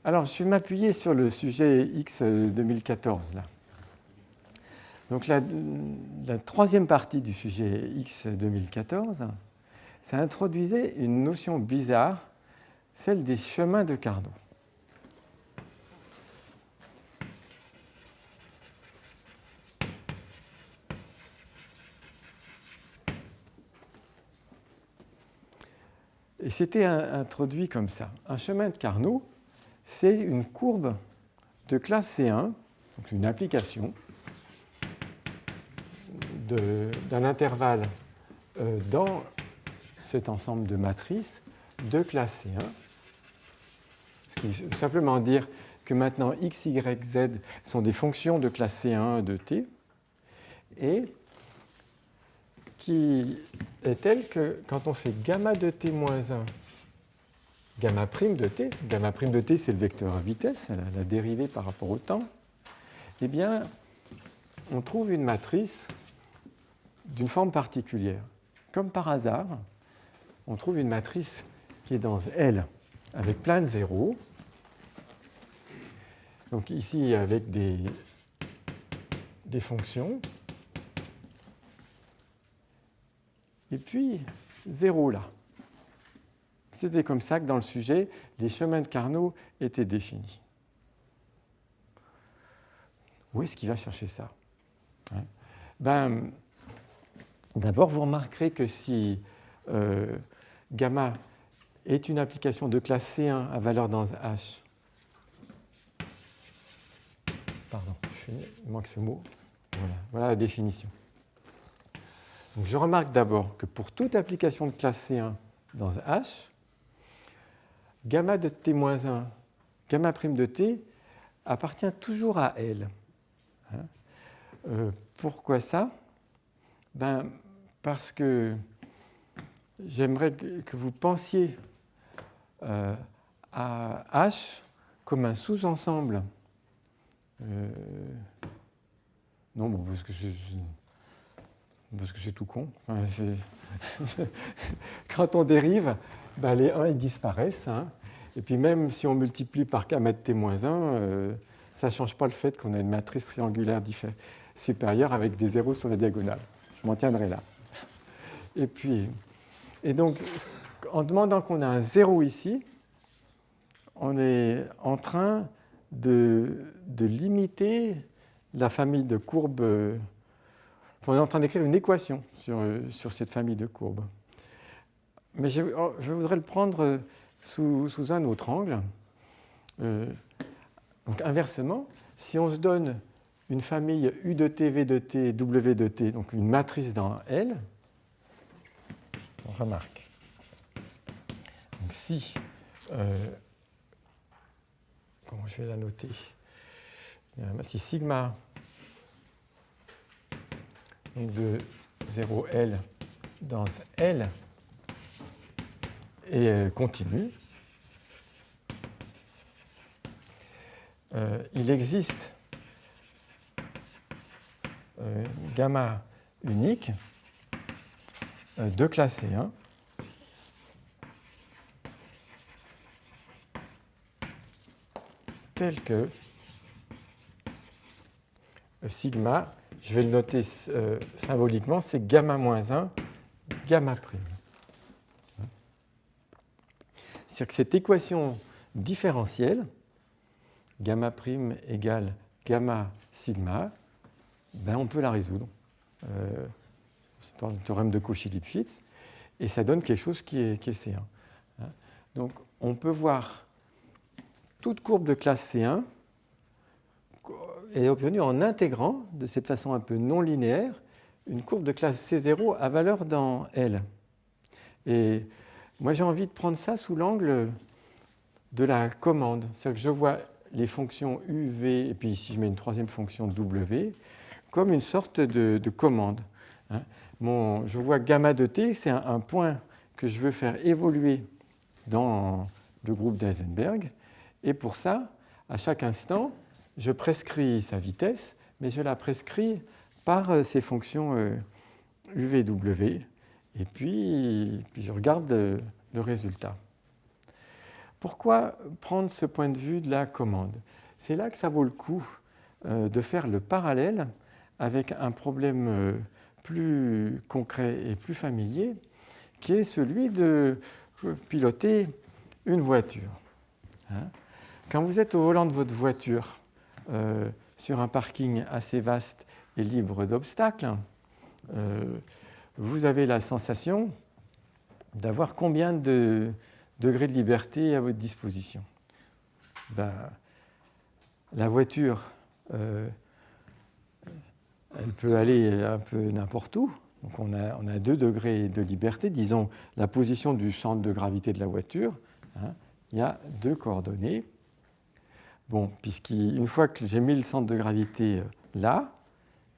Alors, je vais m'appuyer sur le sujet X 2014, là. Donc, la troisième partie du sujet X 2014, ça introduisait une notion bizarre, celle des chemins de Carnot. Et c'était introduit comme ça. Un chemin de Carnot, c'est une courbe de classe C1, donc une application d'un intervalle dans cet ensemble de matrices de classe C1. Ce qui veut simplement dire que maintenant x, y, z sont des fonctions de classe C1 de t, et qui est telle que quand on fait gamma de t moins 1, gamma prime de t c'est le vecteur vitesse, la dérivée par rapport au temps, eh bien, on trouve une matrice d'une forme particulière. Comme par hasard, on trouve une matrice qui est dans L avec plein de zéros. Donc ici, avec des fonctions. Et puis, 0 là. C'était comme ça que dans le sujet, les chemins de Carnot étaient définis. Où est-ce qu'il va chercher ça? D'abord, vous remarquerez que si gamma est une application de classe C1 à valeur dans H, pardon, il manque ce mot, voilà la définition. Donc, je remarque d'abord que pour toute application de classe C1 dans H, gamma de t-1, gamma prime de t, appartient toujours à L. Pourquoi ça? Parce que j'aimerais que vous pensiez à H comme un sous-ensemble. Non, bon, parce que c'est tout con. Quand on dérive, les 1 ils disparaissent. Hein. Et puis même si on multiplie par gamma de t-1, ça ne change pas le fait qu'on a une matrice triangulaire supérieure avec des zéros sur la diagonale. Je m'en tiendrai là. Et donc, en demandant qu'on a un zéro ici, on est en train de limiter la famille de courbes. On est en train d'écrire une équation sur cette famille de courbes. Mais je voudrais le prendre sous un autre angle. Donc inversement, si on se donne une famille U de t, V de t, W de t, donc une matrice dans L, on remarque. Donc si, comment je vais la noter? Si sigma donc de 0L dans L est continu, il existe gamma unique de classe C1 tel que sigma, je vais le noter symboliquement, c'est gamma moins 1, gamma prime. C'est-à-dire que cette équation différentielle, gamma prime égale gamma sigma, on peut la résoudre. C'est par le théorème de Cauchy-Lipschitz, et ça donne quelque chose qui est C1. Donc on peut voir toute courbe de classe C1 est obtenue en intégrant, de cette façon un peu non linéaire, une courbe de classe C0 à valeur dans L. Et moi, j'ai envie de prendre ça sous l'angle de la commande. C'est-à-dire que je vois les fonctions u, v, et puis ici je mets une troisième fonction w, comme une sorte de commande. Hein. Je vois gamma de t, c'est un point que je veux faire évoluer dans le groupe d'Heisenberg. Et pour ça, à chaque instant, je prescris sa vitesse, mais je la prescris par ces fonctions u, v, w. Et puis je regarde le résultat. Pourquoi prendre ce point de vue de la commande? C'est là que ça vaut le coup de faire le parallèle avec un problème plus concret et plus familier, qui est celui de piloter une voiture. Hein? Quand vous êtes au volant de votre voiture sur un parking assez vaste et libre d'obstacles, vous avez la sensation d'avoir combien de degrés de liberté à votre disposition? La voiture, elle peut aller un peu n'importe où. Donc on a 2 degrés de liberté. Disons la position du centre de gravité de la voiture. Hein, il y a 2 coordonnées. Bon, puisqu'une fois que j'ai mis le centre de gravité là,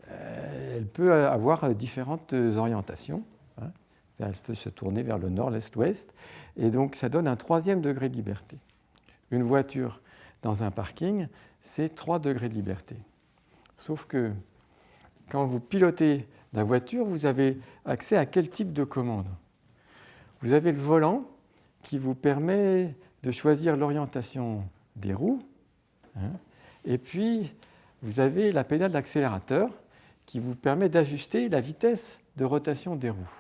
elle peut avoir différentes orientations. Hein. Elle peut se tourner vers le nord, l'est, l'ouest. Et donc ça donne un 3e degré de liberté. Une voiture dans un parking, c'est 3 degrés de liberté. Sauf que quand vous pilotez la voiture, vous avez accès à quel type de commande? Vous avez le volant qui vous permet de choisir l'orientation des roues. Hein, et puis, vous avez la pédale d'accélérateur qui vous permet d'ajuster la vitesse de rotation des roues.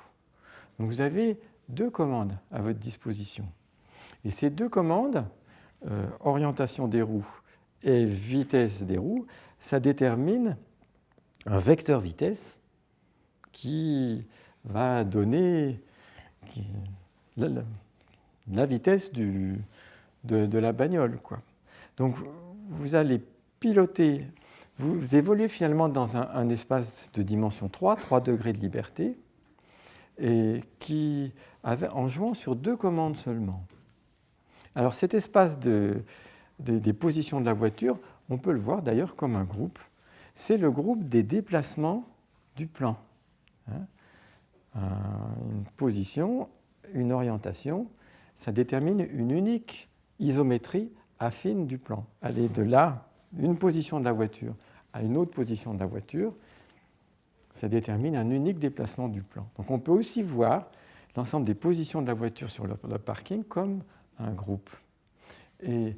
Donc vous avez 2 commandes à votre disposition. Et ces 2 commandes, orientation des roues et vitesse des roues, ça détermine un vecteur vitesse qui va donner la vitesse de la bagnole, quoi. Donc vous allez piloter, vous évoluez finalement dans un espace de dimension 3 degrés de liberté, et en jouant sur 2 commandes seulement. Alors cet espace des positions de la voiture, on peut le voir d'ailleurs comme un groupe. C'est le groupe des déplacements du plan. Hein, une position, une orientation, ça détermine une unique isométrie affine du plan. Aller de là, une position de la voiture, à une autre position de la voiture, ça détermine un unique déplacement du plan. Donc on peut aussi voir l'ensemble des positions de la voiture sur le parking comme un groupe. Et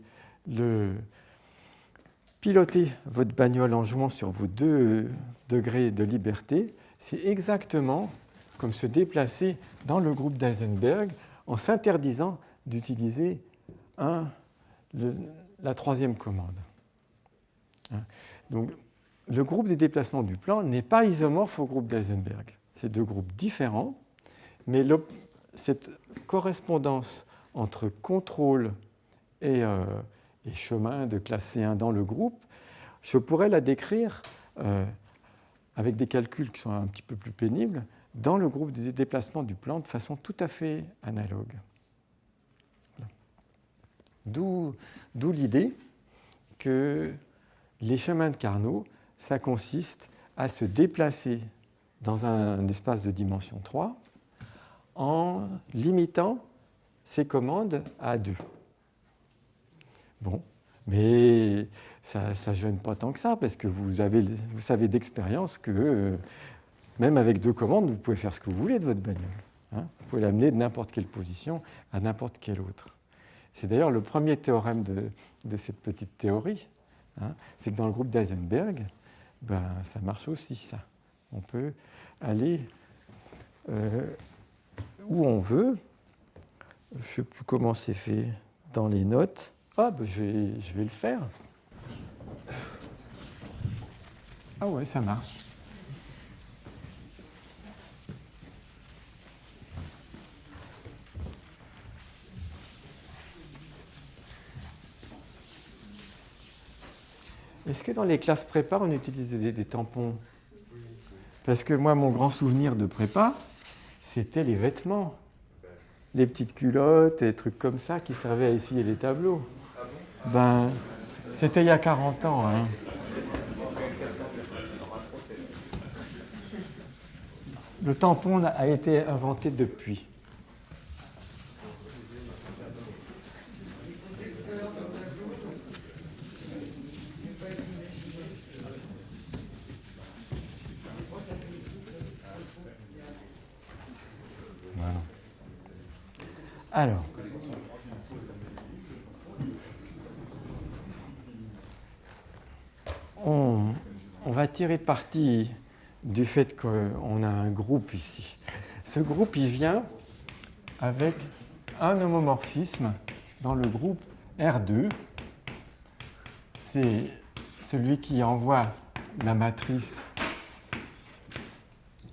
piloter votre bagnole en jouant sur vos 2 degrés de liberté, c'est exactement comme se déplacer dans le groupe d'Heisenberg en s'interdisant d'utiliser la 3e commande. Donc, le groupe des déplacements du plan n'est pas isomorphe au groupe d'Heisenberg. C'est 2 groupes différents, mais cette correspondance entre contrôle et chemin de classe C1 dans le groupe, je pourrais la décrire avec des calculs qui sont un petit peu plus pénibles dans le groupe des déplacements du plan de façon tout à fait analogue. D'où l'idée que les chemins de Carnot, ça consiste à se déplacer dans un espace de dimension 3 en limitant ces commandes à 2. Bon, mais ça ne gêne pas tant que ça, parce que vous savez d'expérience que même avec 2 commandes, vous pouvez faire ce que vous voulez de votre bagnole. Hein, vous pouvez l'amener de n'importe quelle position à n'importe quelle autre. C'est d'ailleurs le premier théorème de cette petite théorie. Hein, c'est que dans le groupe d'Heisenberg, ça marche aussi, ça. On peut aller où on veut. Je ne sais plus comment c'est fait dans les notes. Je vais le faire. Ah ouais, ça marche. Est-ce que dans les classes prépa, on utilise des tampons? Parce que moi, mon grand souvenir de prépa, c'était les vêtements. Les petites culottes et des trucs comme ça qui servaient à essuyer les tableaux. C'était il y a 40 ans. Hein. Le tampon a été inventé depuis. Voilà. Alors, on va tirer parti du fait qu'on a un groupe ici. Ce groupe, il vient avec un homomorphisme dans le groupe R2. C'est celui qui envoie la matrice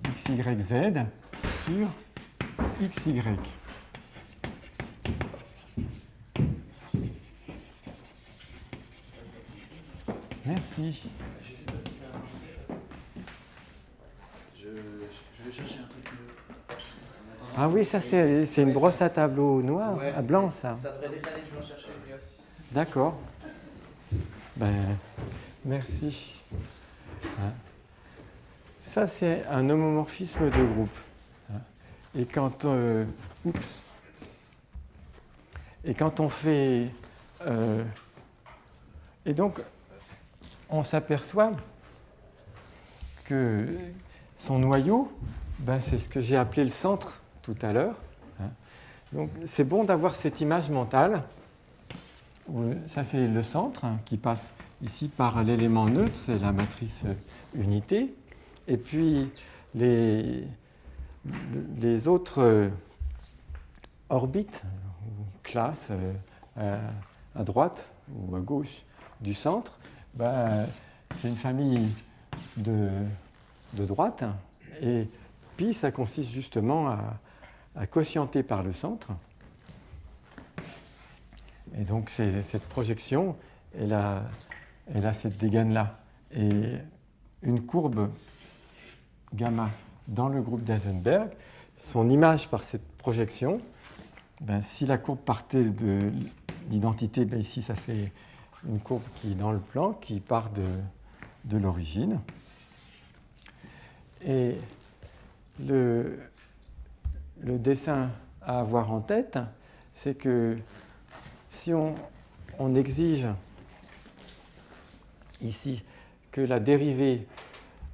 XYZ sur XY. Merci. Je vais chercher un truc. Ah oui, ça c'est une brosse à tableau noir, Ouais, à blanc ça. Ça devrait dépanner, je vais en chercher mieux. D'accord. Ben, merci. Hein. Ça c'est un homomorphisme de groupe. Hein. Et quand, et quand on fait... et donc, on s'aperçoit que son noyau, ben, c'est ce que j'ai appelé le centre tout à l'heure. Hein. Donc, c'est bon d'avoir cette image mentale. Ça, c'est le centre hein, qui passe ici par l'élément neutre, c'est la matrice unité. Et puis, les autres orbites, ou classes à droite ou à gauche du centre, ben, c'est une famille de droite. Et puis, ça consiste justement à quotienter par le centre. Et donc, cette projection, elle a cette dégaine-là. Et une courbe gamma dans le groupe d'Heisenberg, son image par cette projection, ben, si la courbe partait de l'identité, ben, ici, ça fait une courbe qui est dans le plan, qui part de l'origine. Et le dessin à avoir en tête, c'est que si on exige ici que la dérivée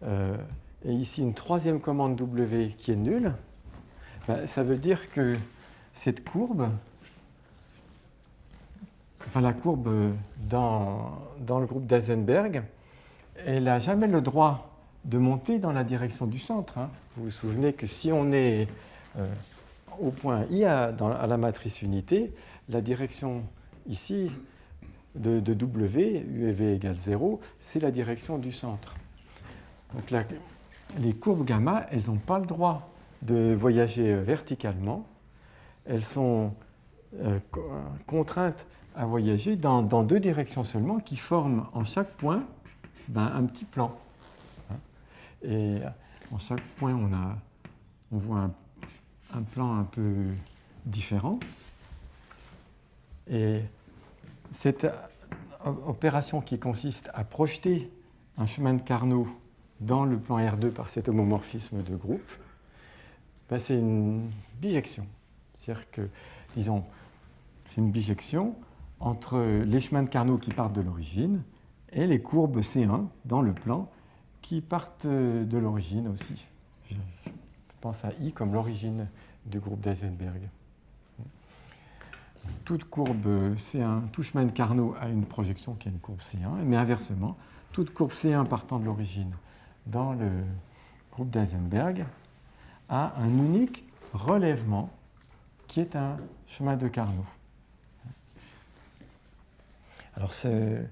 est ici une troisième commande W qui est nulle, ben, ça veut dire que cette courbe, enfin la courbe dans le groupe d'Heisenberg, elle n'a jamais le droit de monter dans la direction du centre. Hein. Vous vous souvenez que si on est au point I à la matrice unité, la direction ici de W, U et V égale 0, c'est la direction du centre. Donc là, les courbes gamma, elles n'ont pas le droit de voyager verticalement. Elles sont contraintes à voyager dans deux directions seulement qui forment en chaque point un petit plan. Et en chaque point, on voit un plan un peu différent. Et cette opération qui consiste à projeter un chemin de Carnot dans le plan R2 par cet homomorphisme de groupe, ben c'est une bijection. C'est-à-dire que, disons, c'est une bijection entre les chemins de Carnot qui partent de l'origine et les courbes C1 dans le plan qui partent de l'origine aussi. Je pense à I comme l'origine du groupe d'Heisenberg. Toute courbe C1, tout chemin de Carnot a une projection qui est une courbe C1, mais inversement, toute courbe C1 partant de l'origine dans le groupe d'Heisenberg a un unique relèvement qui est un chemin de Carnot. Alors, vous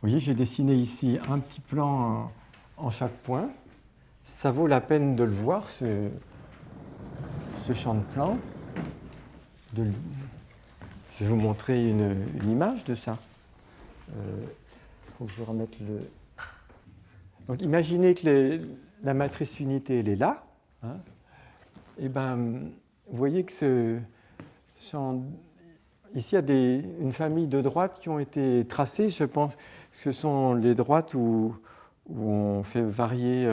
voyez, j'ai dessiné ici un petit plan en chaque point. Ça vaut la peine de le voir, ce champ de plan. Je vais vous montrer une image de ça. Il faut que je remette le... Donc, imaginez que la matrice unité, elle est là. Hein, et ben, vous voyez que ce champ... ici, il y a une famille de droites qui ont été tracées. Je pense que ce sont les droites où on fait varier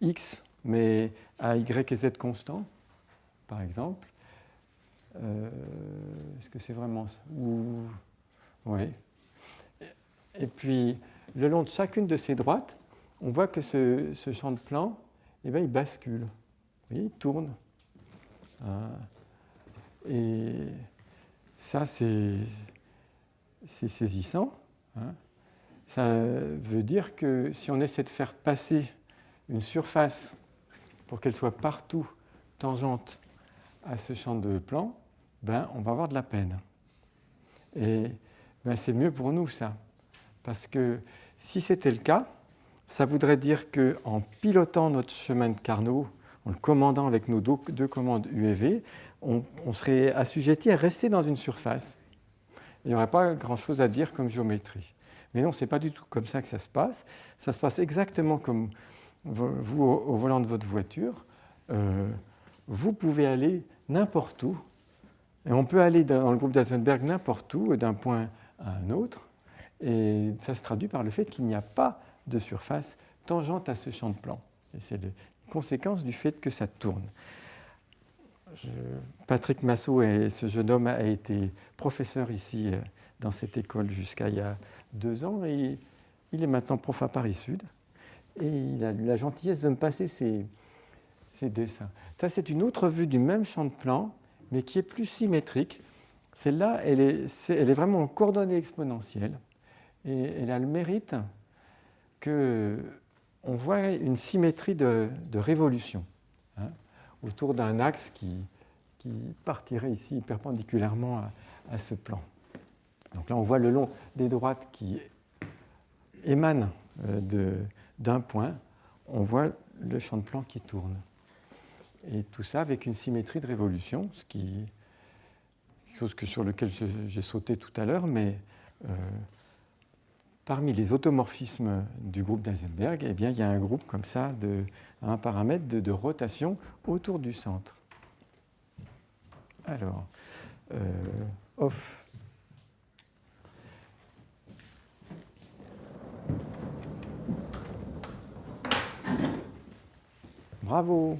x, mais à y et z constants, par exemple. Est-ce que c'est vraiment ça? Oui. Et puis, le long de chacune de ces droites, on voit que ce champ de plan, eh bien, il bascule. Vous voyez, il tourne. Et ça, c'est saisissant. Ça veut dire que si on essaie de faire passer une surface pour qu'elle soit partout tangente à ce champ de plan, on va avoir de la peine. Et c'est mieux pour nous, ça. Parce que si c'était le cas, ça voudrait dire qu'en pilotant notre chemin de Carnot, en le commandant avec nos deux commandes U et V, on serait assujetti à rester dans une surface. Il n'y aurait pas grand-chose à dire comme géométrie. Mais non, ce n'est pas du tout comme ça que ça se passe. Ça se passe exactement comme vous, au volant de votre voiture. Vous pouvez aller n'importe où. Et on peut aller dans le groupe d'Heisenberg n'importe où, d'un point à un autre. Et ça se traduit par le fait qu'il n'y a pas de surface tangente à ce champ de plan. Et c'est la conséquence du fait que ça tourne. Patrick Massot, ce jeune homme, a été professeur ici dans cette école jusqu'à il y a 2 ans. Et il est maintenant prof à Paris Sud. Et il a eu la gentillesse de me passer ses dessins. Ça, c'est une autre vue du même champ de plan, mais qui est plus symétrique. Celle-là, elle est vraiment en coordonnées exponentielles. Et elle a le mérite qu'on voit une symétrie de révolution autour d'un axe qui partirait ici perpendiculairement à ce plan. Donc là, on voit le long des droites qui émanent d'un point, on voit le champ de plan qui tourne. Et tout ça avec une symétrie de révolution, ce qui est quelque chose sur lequel j'ai sauté tout à l'heure, mais parmi les automorphismes du groupe d'Heisenberg, eh bien, il y a un groupe comme ça, un paramètre de rotation autour du centre. Alors, off. Bravo.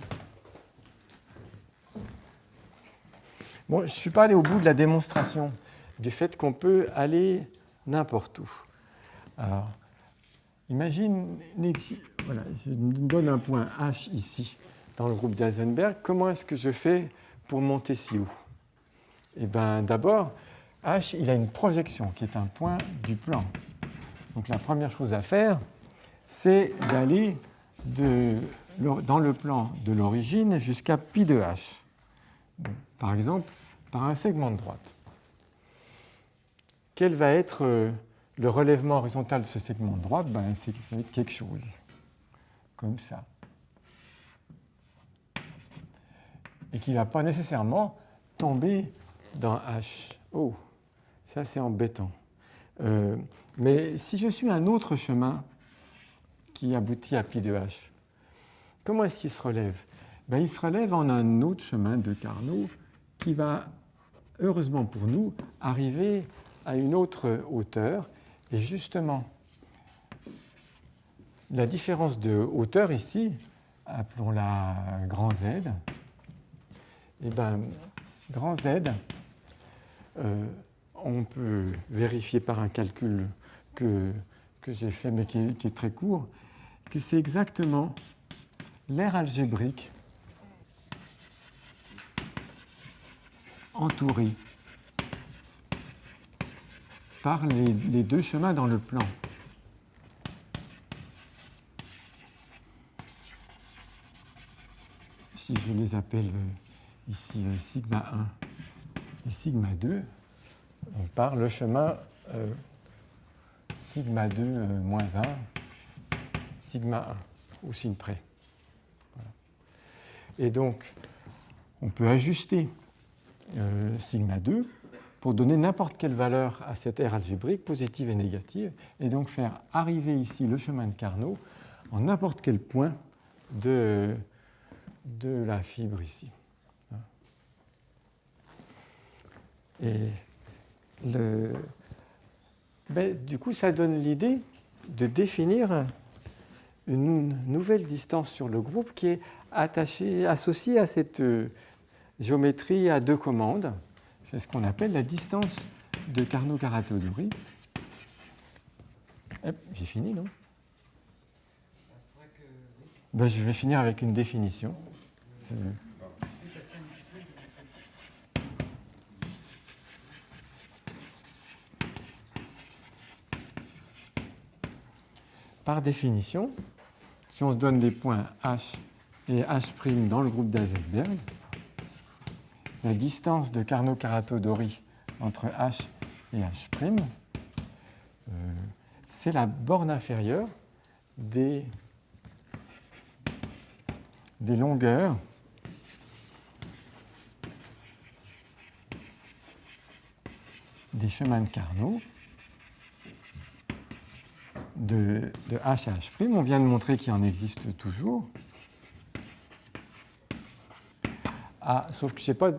Bon, je ne suis pas allé au bout de la démonstration du fait qu'on peut aller n'importe où. Alors, imagine, voilà, je me donne un point H ici, dans le groupe d'Heisenberg. Comment est-ce que je fais pour monter si haut? Eh bien, d'abord, H, il a une projection qui est un point du plan. Donc, la première chose à faire, c'est d'aller dans le plan de l'origine jusqu'à pi de H. Par exemple, par un segment de droite. Quel va être le relèvement horizontal de ce segment de droite? C'est quelque chose comme ça. Et qui ne va pas nécessairement tomber dans H. Oh, ça c'est embêtant. Mais si je suis un autre chemin qui aboutit à pi de H, comment est-ce qu'il se relève? Il se relève en un autre chemin de Carnot qui va, heureusement pour nous, arriver à une autre hauteur. Et justement, la différence de hauteur ici, appelons-la grand Z, et grand Z, on peut vérifier par un calcul que j'ai fait, mais qui est très court, que c'est exactement l'aire algébrique entourée par les deux chemins dans le plan. Si je les appelle ici sigma 1 et sigma 2, on part le chemin sigma 2 moins 1, sigma 1 au signe près. Voilà. Et donc, on peut ajuster sigma 2 pour donner n'importe quelle valeur à cette aire algébrique, positive et négative, et donc faire arriver ici le chemin de Carnot en n'importe quel point de la fibre ici. Et du coup, ça donne l'idée de définir une nouvelle distance sur le groupe qui est associée à cette géométrie à deux commandes. C'est ce qu'on appelle la distance de Carnot-Caratodori. J'ai fini, non? Je vais finir avec une définition. Par définition, si on se donne des points H et H' dans le groupe d'Heisenberg, la distance de Carnot-Caratodori entre H et H', c'est la borne inférieure des longueurs des chemins de Carnot de H à H'. On vient de montrer qu'il en existe toujours. Sauf que je ne sais pas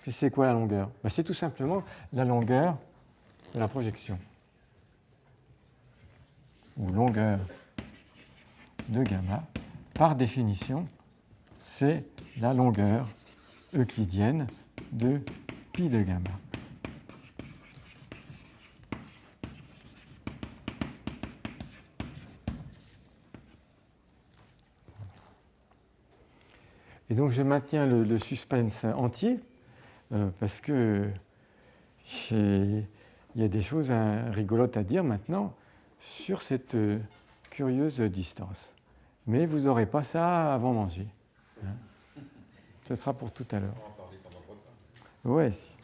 c'est quoi la longueur. C'est tout simplement la longueur de la projection. Ou longueur de gamma. Par définition, c'est la longueur euclidienne de pi de gamma. Et donc je maintiens le suspense entier parce que il y a des choses rigolotes à dire maintenant sur cette curieuse distance. Mais vous n'aurez pas ça avant manger. Ce sera pour tout à l'heure. On va en parler pendant le repas. Ouais. Si.